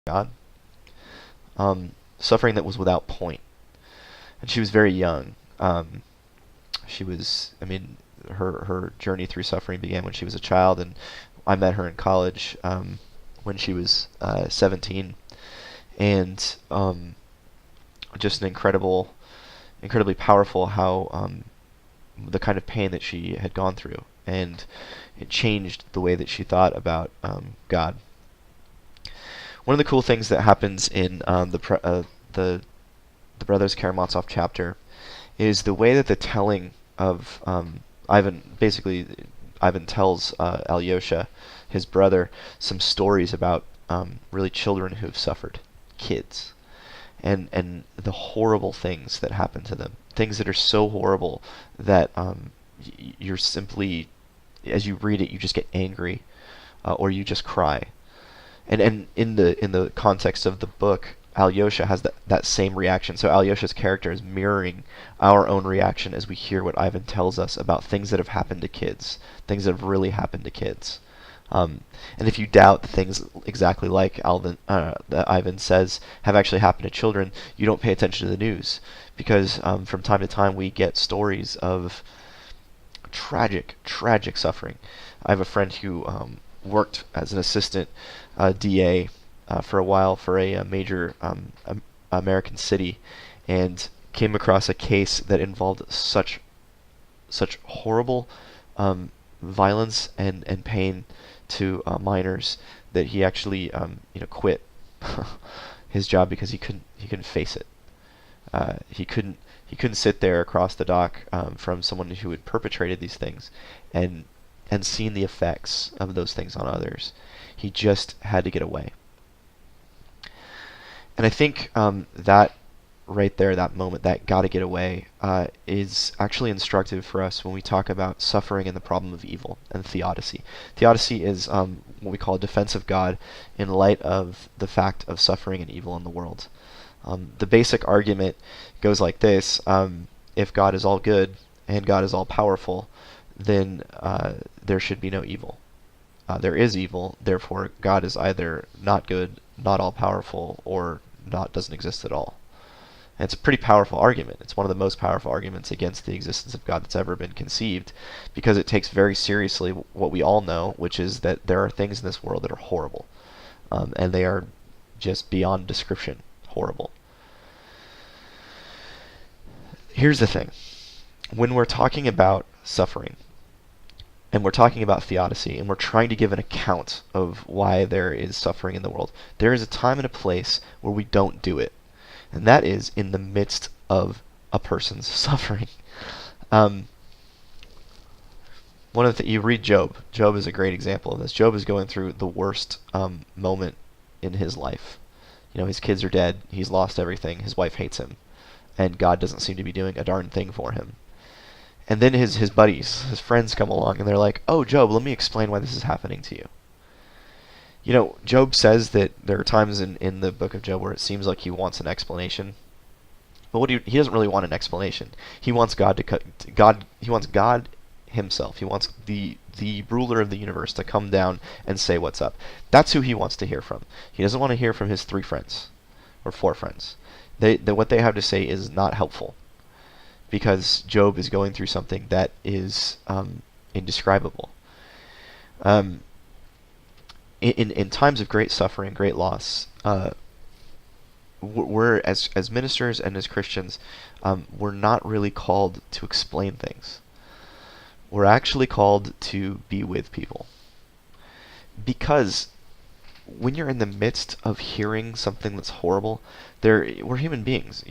God, suffering that was without point. And she was very young. She was, I mean, her journey through suffering began when she was a child, and I met her in college when she was 17, and just an incredibly powerful how the kind of pain that she had gone through, and it changed the way that she thought about God. One of the cool things that happens in the Brothers Karamazov chapter is the way that the telling of Ivan tells Alyosha, his brother, some stories about really children who have suffered, kids, and the horrible things that happen to them, things that are so horrible that you're simply, as you read it, you just get angry, or you just cry. And in the context of the book, Alyosha has that same reaction. So Alyosha's character is mirroring our own reaction as we hear what Ivan tells us about things that have happened to kids, things that have really happened to kids. And if you doubt that things exactly like that Ivan says have actually happened to children, you don't pay attention to the news, because from time to time we get stories of tragic suffering. I have a friend who worked as an assistant DA for a while for a major American city, and came across a case that involved such horrible violence and pain to minors that he actually quit his job because he couldn't face it. He couldn't sit there across the dock from someone who had perpetrated these things and seen the effects of those things on others. He just had to get away. And I think that right there, that moment, that gotta get away, is actually instructive for us when we talk about suffering and the problem of evil and theodicy. Theodicy is what we call a defense of God in light of the fact of suffering and evil in the world. The basic argument goes like this: if God is all good and God is all powerful, then there should be no evil. There is evil, therefore God is either not good, not all powerful, or doesn't exist at all. And it's a pretty powerful argument. It's one of the most powerful arguments against the existence of God that's ever been conceived, because it takes very seriously what we all know, which is that there are things in this world that are horrible, and they are just beyond description horrible. Here's the thing: when we're talking about suffering, and we're talking about theodicy, and we're trying to give an account of why there is suffering in the world, there is a time and a place where we don't do it, and that is in the midst of a person's suffering. You read Job. Job is a great example of this. Job is going through the worst moment in his life. His kids are dead. He's lost everything. His wife hates him, and God doesn't seem to be doing a darn thing for him. And then his buddies, his friends come along, and they're like, "Oh, Job, let me explain why this is happening to you." Job says that there are times in the book of Job where it seems like he wants an explanation, but he doesn't really want an explanation. He wants He wants God himself. He wants the ruler of the universe to come down and say what's up. That's who he wants to hear from. He doesn't want to hear from his 3 friends or 4 friends. What they have to say is not helpful, because Job is going through something that is indescribable. In times of great suffering, great loss, we're as ministers and as Christians, we're not really called to explain things. We're actually called to be with people, because when you're in the midst of hearing something that's horrible, we're human beings.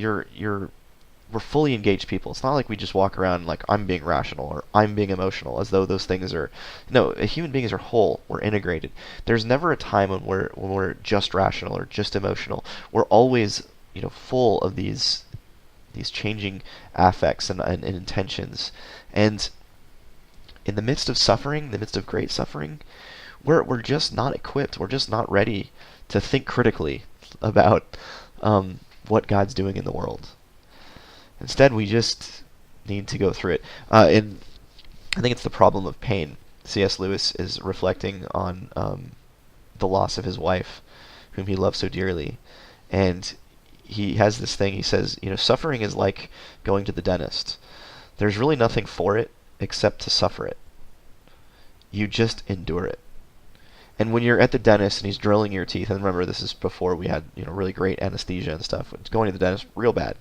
We're fully engaged people. It's not like we just walk around like I'm being rational or I'm being emotional, as though those things are. No, human beings are whole. We're integrated. There's never a time when we're just rational or just emotional. We're always full of these changing affects and intentions. And in the midst of suffering, in the midst of great suffering, we're just not equipped. We're just not ready to think critically about what God's doing in the world. Instead, we just need to go through it. And I think it's the problem of pain. C.S. Lewis is reflecting on the loss of his wife, whom he loved so dearly. And he has this thing, he says, suffering is like going to the dentist. There's really nothing for it except to suffer it. You just endure it. And when you're at the dentist and he's drilling your teeth, and remember this is before we had really great anesthesia and stuff. It's going to the dentist real bad.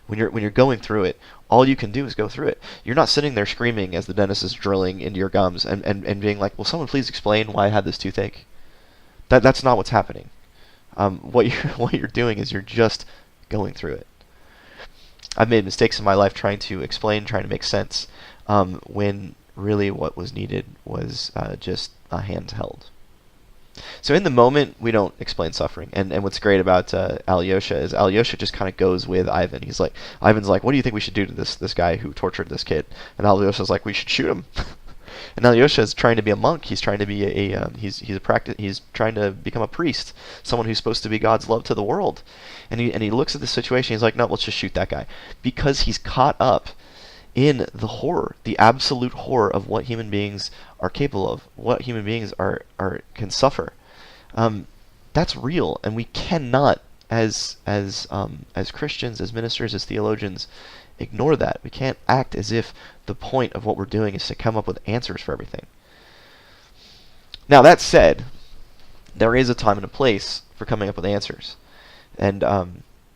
When you're going through it, all you can do is go through it. You're not sitting there screaming as the dentist is drilling into your gums and being like, "Will someone please explain why I had this toothache?" That's not what's happening. What you're doing is you're just going through it. I've made mistakes in my life trying to explain, trying to make sense, when really what was needed was just a handheld. So in the moment, we don't explain suffering. And what's great about Alyosha is Alyosha just kind of goes with Ivan. Ivan's like, what do you think we should do to this guy who tortured this kid? And Alyosha's like, we should shoot him. And Alyosha is trying to be a monk. He's trying to be he's trying to become a priest, someone who's supposed to be God's love to the world. And he looks at the situation. He's like, no, let's just shoot that guy, because he's caught up in the horror, the absolute horror of what human beings are capable of, what human beings can suffer. That's real, and we cannot, as Christians, as ministers, as theologians, ignore that. We can't act as if the point of what we're doing is to come up with answers for everything. Now, that said, there is a time and a place for coming up with answers. And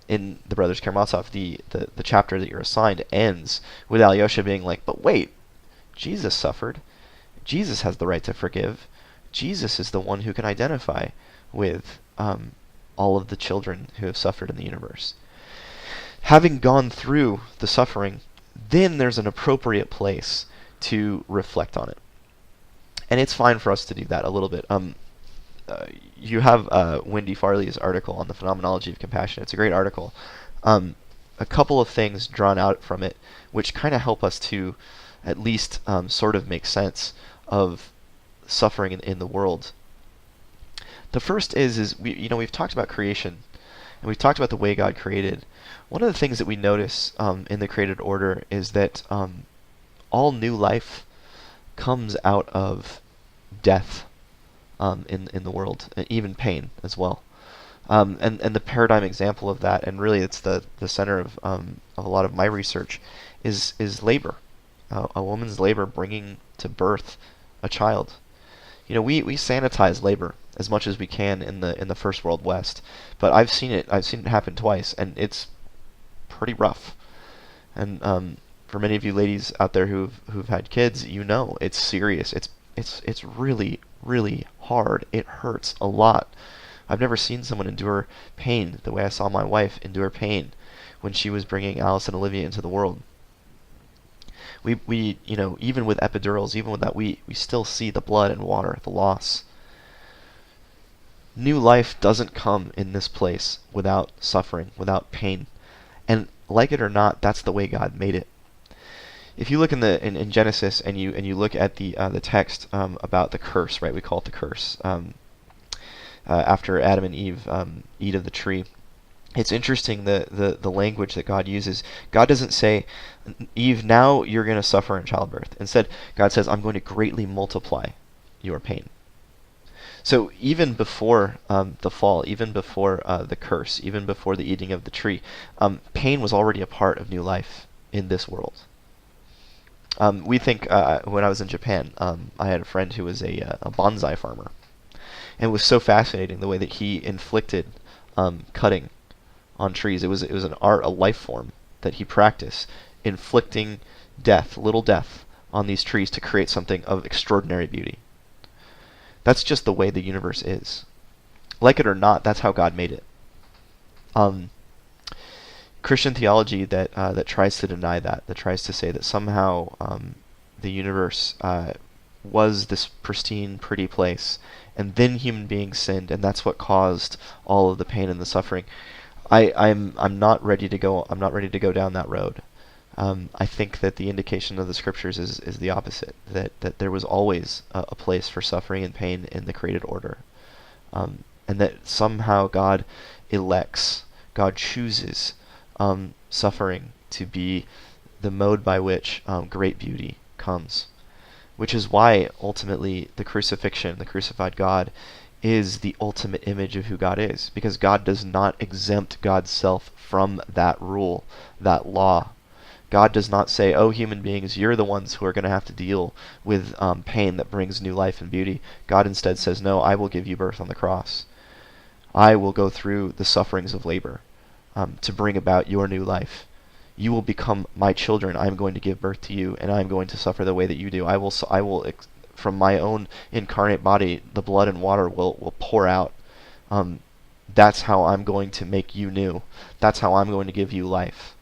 in the Brothers Karamazov, the chapter that you're assigned ends with Alyosha being like, but wait, Jesus suffered. Jesus has the right to forgive. Jesus is the one who can identify with all of the children who have suffered in the universe. Having gone through the suffering, then there's an appropriate place to reflect on it. And it's fine for us to do that a little bit. You have Wendy Farley's article on the phenomenology of compassion. It's a great article. A couple of things drawn out from it which kind of help us to at least sort of make sense of suffering in the world. The first is we've talked about creation, and we've talked about the way God created. One of the things that we notice in the created order is that all new life comes out of death in the world, and even pain as well. And the paradigm example of that, and really it's the center of a lot of my research, is labor. A woman's labor bringing to birth a child. We sanitize labor as much as we can in the first world West, but I've seen it happen twice, and it's pretty rough. And for many of you ladies out there who've had kids, it's serious. It's really, really hard. It hurts a lot. I've never seen someone endure pain the way I saw my wife endure pain when she was bringing Alice and Olivia into the world. We even with epidurals, even with that, we still see the blood and water, the loss. New life doesn't come in this place without suffering, without pain. And like it or not, that's the way God made it. If you look in Genesis and you look at the text about the curse, right? We call it the curse. After Adam and Eve eat of the tree, it's interesting the language that God uses. God doesn't say, Eve, now you're going to suffer in childbirth. Instead, God says, I'm going to greatly multiply your pain. So even before the fall, even before the curse, even before the eating of the tree, pain was already a part of new life in this world. We think, when I was in Japan, I had a friend who was a bonsai farmer. And it was so fascinating the way that he inflicted cutting on trees. It was an art, a life form that he practiced, inflicting little death on these trees to create something of extraordinary beauty. That's just the way the universe is. Like it or not, that's how God made it. Christian theology that tries to deny that tries to say that somehow the universe was this pristine, pretty place, and then human beings sinned, and that's what caused all of the pain and the suffering. I'm not ready to go. I'm not ready to go down that road. I think that the indication of the scriptures is the opposite. That there was always a place for suffering and pain in the created order, and that somehow God elects, God chooses suffering to be the mode by which great beauty comes. Which is why ultimately the crucifixion, the crucified God, is the ultimate image of who God is, because God does not exempt God's self from that rule, that law. God does not say, oh, human beings, you're the ones who are going to have to deal with pain that brings new life and beauty. God instead says, no, I will give you birth on the cross. I will go through the sufferings of labor to bring about your new life. You will become my children. I'm going to give birth to you, and I'm going to suffer the way that you do. I will, from my own incarnate body, the blood and water will pour out. That's how I'm going to make you new. That's how I'm going to give you life.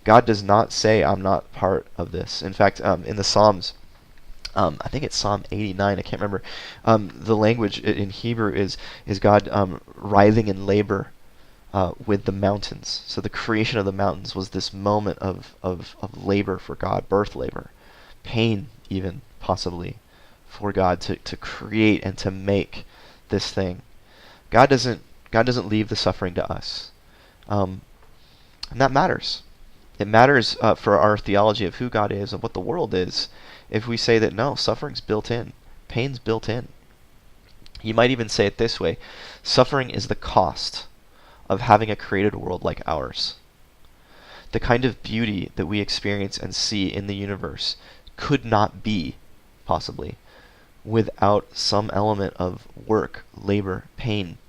God does not say I'm not part of this. In fact, in the Psalms, I think it's Psalm 89, I can't remember, the language in Hebrew is God writhing in labor with the mountains. So the creation of the mountains was this moment of labor for God, birth labor, pain even, possibly, for God to create and to make this thing. God doesn't leave the suffering to us. And that matters. It matters for our theology of who God is and what the world is if we say that no, suffering's built in, pain's built in. You might even say it this way: suffering is the cost of having a created world like ours. The kind of beauty that we experience and see in the universe could not be, possibly, without some element of work, labor, pain.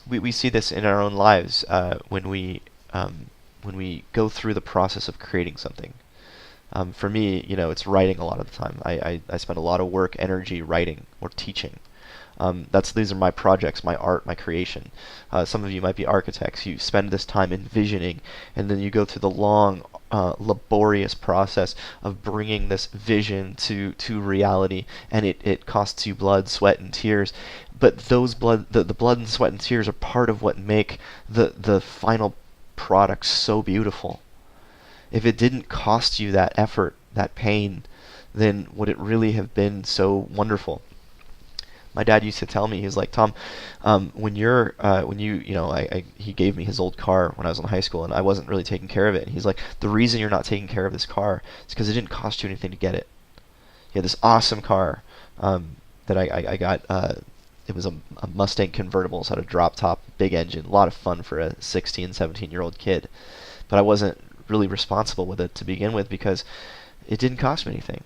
We see this in our own lives when we go through the process of creating something. For me, it's writing a lot of the time. I spend a lot of work, energy writing or teaching. These are my projects, my art, my creation. Some of you might be architects. You spend this time envisioning, and then you go through the long, laborious process of bringing this vision to reality, and it costs you blood, sweat, and tears. But the blood and sweat and tears are part of what make the final product so beautiful. If it didn't cost you that effort, that pain, then would it really have been so wonderful? My dad used to tell me, he was like, Tom, he gave me his old car when I was in high school, and I wasn't really taking care of it. And he's like, the reason you're not taking care of this car is because it didn't cost you anything to get it. He had this awesome car that I got. It was a Mustang convertible, so it had a drop top, big engine, a lot of fun for a 16, 17-year-old kid. But I wasn't really responsible with it to begin with because it didn't cost me anything.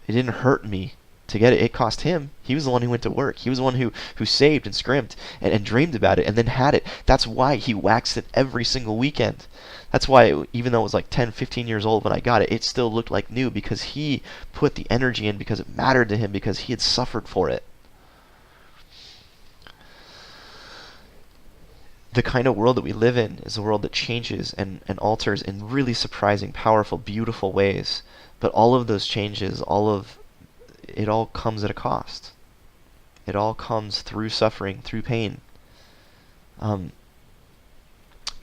It didn't hurt me to get it. It cost him. He was the one who went to work. He was the one who saved and scrimped and dreamed about it and then had it. That's why he waxed it every single weekend. That's why, even though it was like 10, 15 years old when I got it, it still looked like new because he put the energy in, because it mattered to him, because he had suffered for it. The kind of world that we live in is a world that changes and alters in really surprising, powerful, beautiful ways. But all of those changes, it all comes at a cost. It all comes through suffering, through pain.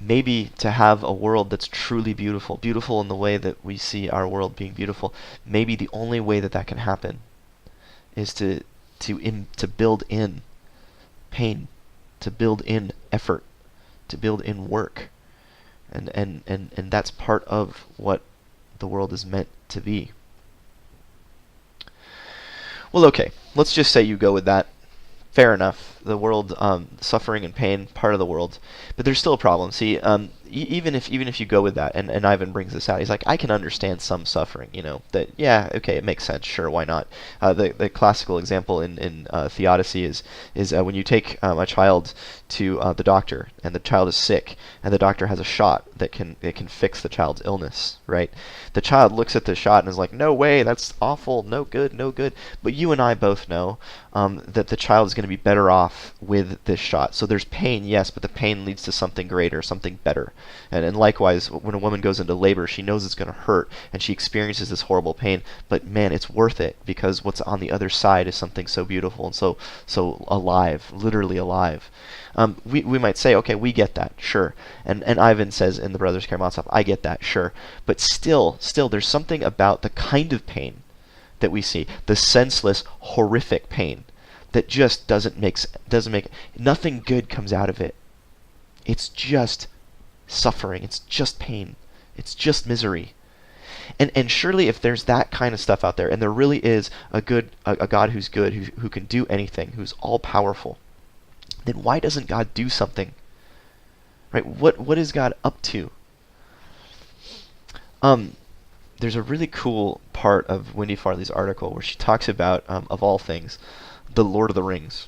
Maybe to have a world that's truly beautiful, beautiful in the way that we see our world being beautiful, maybe the only way that can happen is to build in pain, to build in effort, to build in work. And that's part of what the world is meant to be. Well, okay, let's just say you go with that. Fair enough. The world, suffering and pain, part of the world. But there's still a problem. See, even if you go with that, and Ivan brings this out, he's like, I can understand some suffering, that, yeah, okay, it makes sense, sure, why not? The classical example in Theodicy is when you take a child to the doctor, and the child is sick, and the doctor has a shot that can fix the child's illness, right? The child looks at the shot and is like, no way, that's awful, no good, no good. But you and I both know that the child is going to be better off with this shot. So there's pain, yes, but the pain leads to something greater, something better. And likewise, when a woman goes into labor, she knows it's going to hurt, and she experiences this horrible pain, but man, it's worth it, because what's on the other side is something so beautiful and so alive, literally alive. We might say, okay, we get that, sure. And Ivan says in the Brothers Karamazov, I get that, sure. But still, there's something about the kind of pain that we see, the senseless, horrific pain, that just doesn't make nothing good comes out of it. It's just suffering. It's just pain. It's just misery. And surely if there's that kind of stuff out there, and there really is a God who's good, who can do anything, who's all powerful, then why doesn't God do something? Right? What is God up to? There's a really cool part of Wendy Farley's article where she talks about, of all things, the Lord of the Rings,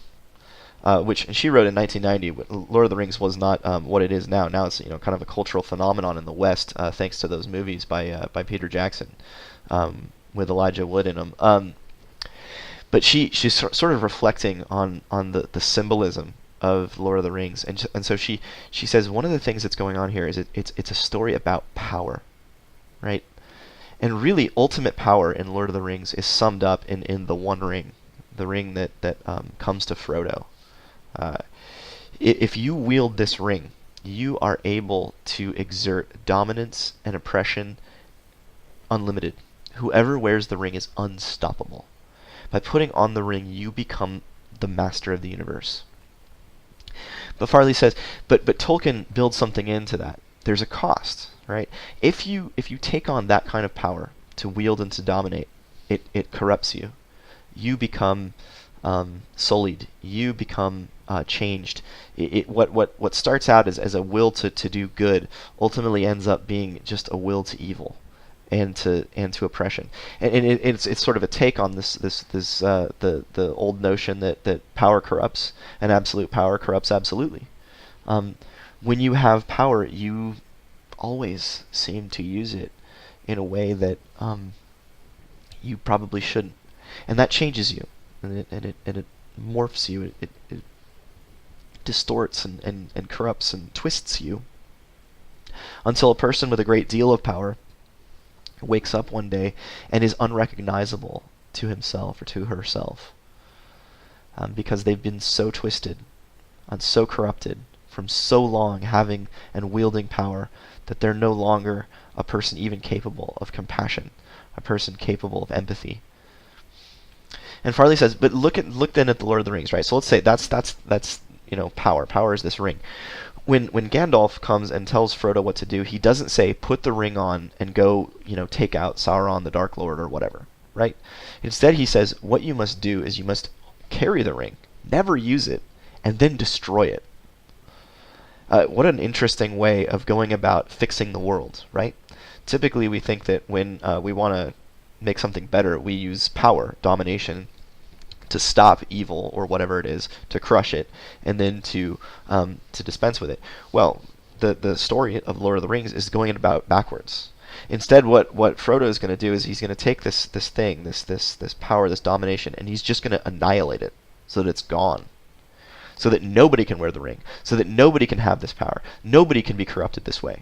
which she wrote in 1990. Lord of the Rings was not what it is now. Now it's kind of a cultural phenomenon in the West, thanks to those movies by Peter Jackson, with Elijah Wood in them. But she's sort of reflecting on the symbolism of Lord of the Rings, and so she says one of the things that's going on here is it's a story about power, right? And really, ultimate power in Lord of the Rings is summed up in the One Ring, the ring that comes to Frodo. If you wield this ring, you are able to exert dominance and oppression unlimited. Whoever wears the ring is unstoppable. By putting on the ring, you become the master of the universe. But Farley says, but Tolkien builds something into that. There's a cost, right? If you take on that kind of power to wield and to dominate, it corrupts you. You become sullied. You become changed. What starts out as a will to do good ultimately ends up being just a will to evil and to oppression. And it's sort of a take on the old notion that power corrupts and absolute power corrupts absolutely. When you have power, you always seem to use it in a way that you probably shouldn't, and that changes you, and it morphs you. It distorts and corrupts and twists you until a person with a great deal of power wakes up one day and is unrecognizable to himself or to herself, because they've been so twisted and so corrupted from so long having and wielding power that they're no longer a person even capable of compassion, a person capable of empathy. And Farley says, but look then at the Lord of the Rings, right? So let's say that's power. Power is this ring. When Gandalf comes and tells Frodo what to do, he doesn't say put the ring on and go, take out Sauron the Dark Lord or whatever, right? Instead he says what you must do is you must carry the ring, never use it, and then destroy it. What an interesting way of going about fixing the world, right? Typically we think that when we want to make something better, we use power, domination, to stop evil or whatever it is, to crush it, and then to dispense with it. Well, the story of Lord of the Rings is going about backwards. Instead, what Frodo is going to do is he's going to take this thing, this power, this domination, and he's just going to annihilate it so that it's gone. So that nobody can wear the ring, so that nobody can have this power. Nobody can be corrupted this way.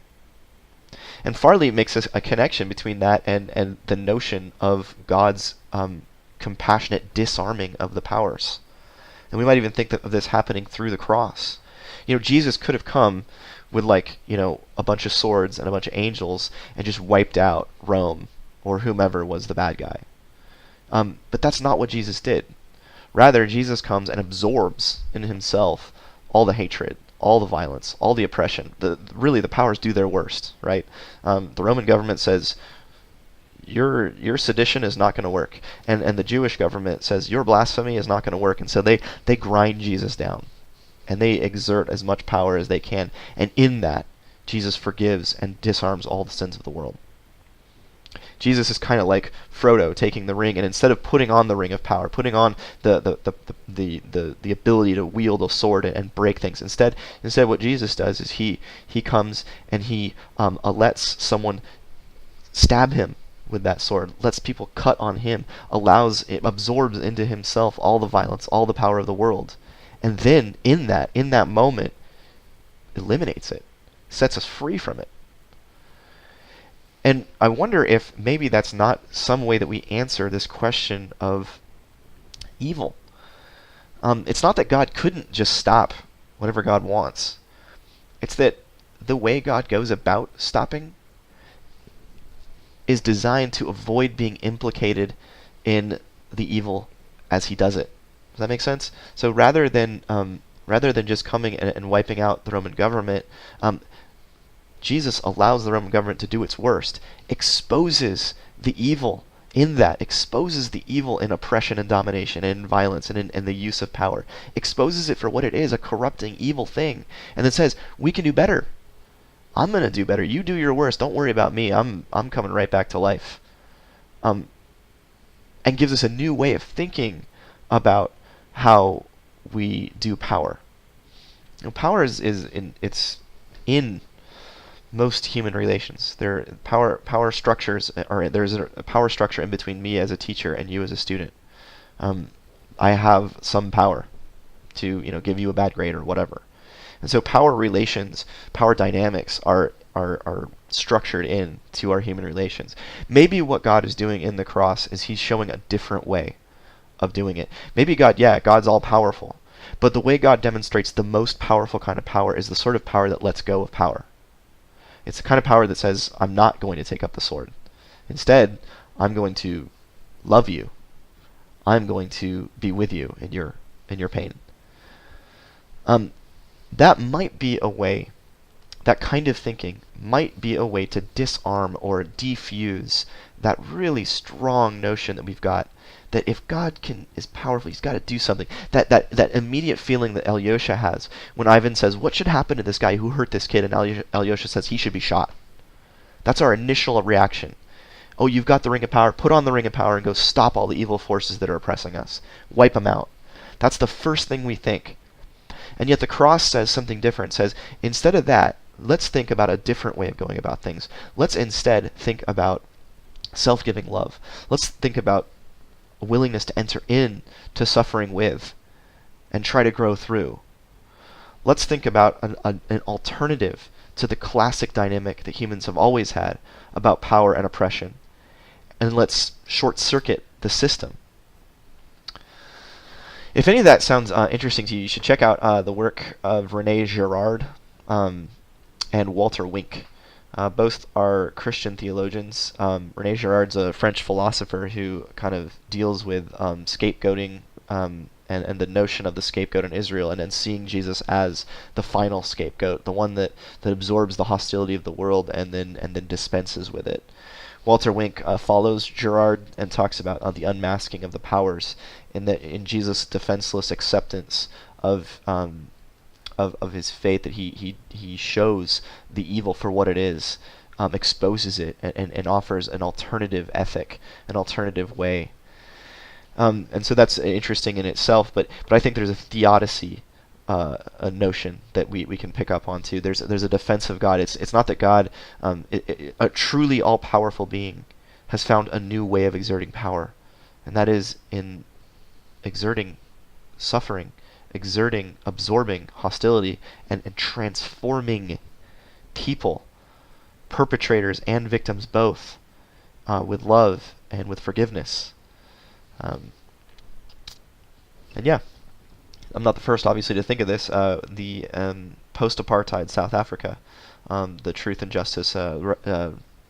And Farley makes a connection between that and the notion of God's compassionate disarming of the powers. And we might even think of this happening through the cross. Jesus could have come with a bunch of swords and a bunch of angels and just wiped out Rome or whomever was the bad guy. But that's not what Jesus did. Rather, Jesus comes and absorbs in himself all the hatred, all the violence, all the oppression. Really, the powers do their worst, right? The Roman government says, your sedition is not going to work. And the Jewish government says, your blasphemy is not going to work. And so they grind Jesus down. And they exert as much power as they can. And in that, Jesus forgives and disarms all the sins of the world. Jesus is kind of like Frodo taking the ring, and instead of putting on the ring of power, putting on the ability to wield a sword and break things, instead what Jesus does is he comes and he lets someone stab him with that sword, lets people cut on him, absorbs into himself all the violence, all the power of the world, and then in that moment eliminates it, sets us free from it. And I wonder if maybe that's not some way that we answer this question of evil. It's not that God couldn't just stop whatever God wants. It's that the way God goes about stopping is designed to avoid being implicated in the evil as he does it. Does that make sense? So rather than just coming and wiping out the Roman government, Jesus allows the Roman government to do its worst, exposes the evil in that, exposes the evil in oppression and domination and in violence and in the use of power, exposes it for what it is, a corrupting, evil thing, and then says, we can do better. I'm going to do better. You do your worst. Don't worry about me. I'm coming right back to life. And gives us a new way of thinking about how we do power. Power is in most human relations. Power structures, or there's a power structure in between me as a teacher and you as a student. I have some power to give you a bad grade or whatever. And so power relations, power dynamics are structured into our human relations. Maybe what God is doing in the cross is he's showing a different way of doing it. Maybe God's all powerful. But the way God demonstrates the most powerful kind of power is the sort of power that lets go of power. It's the kind of power that says, I'm not going to take up the sword. Instead, I'm going to love you. I'm going to be with you in your pain. That might be a way, that kind of thinking might be a way to disarm or defuse that really strong notion that we've got that if God is powerful, he's got to do something. That immediate feeling that Alyosha has when Ivan says, what should happen to this guy who hurt this kid? And Alyosha says he should be shot. That's our initial reaction. Oh, you've got the Ring of Power. Put on the Ring of Power and go stop all the evil forces that are oppressing us. Wipe them out. That's the first thing we think. And yet the cross says something different. It says, instead of that, let's think about a different way of going about things. Let's instead think about self-giving love. Let's think about a willingness to enter in to suffering with and try to grow through. Let's think about an alternative to the classic dynamic that humans have always had about power and oppression. And let's short-circuit the system. If any of that sounds interesting to you, you should check out the work of René Girard and Walter Wink. Both are Christian theologians. René Girard's a French philosopher who kind of deals with scapegoating and the notion of the scapegoat in Israel, and then seeing Jesus as the final scapegoat, the one that absorbs the hostility of the world and then dispenses with it. Walter Wink follows Girard and talks about the unmasking of the powers in Jesus' defenseless acceptance of his faith, that he shows the evil for what it is, exposes it, and offers an alternative ethic, an alternative way. And so that's interesting in itself, but I think there's a theodicy, a notion that we can pick up on too. There's a defense of God. It's not that God, a truly all-powerful being, has found a new way of exerting power, and that is in exerting suffering, absorbing hostility, and transforming people, perpetrators and victims both, with love and with forgiveness. And yeah, I'm not the first, obviously, to think of this. The post-apartheid South Africa, the Truth and Justice,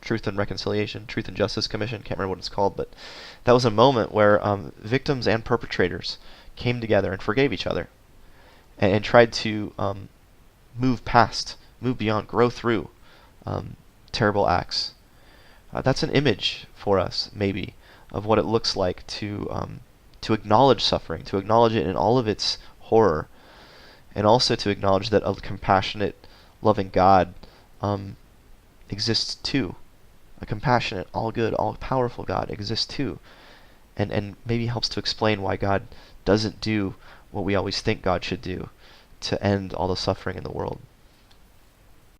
Truth and Reconciliation, Truth and Justice Commission, can't remember what it's called, but that was a moment where victims and perpetrators came together and forgave each other and tried to move beyond, grow through terrible acts. That's an image for us, maybe, of what it looks like to acknowledge suffering, to acknowledge it in all of its horror, and also to acknowledge that a compassionate, loving God exists too. A compassionate, all-good, all-powerful God exists too, and maybe helps to explain why God doesn't do what we always think God should do to end all the suffering in the world.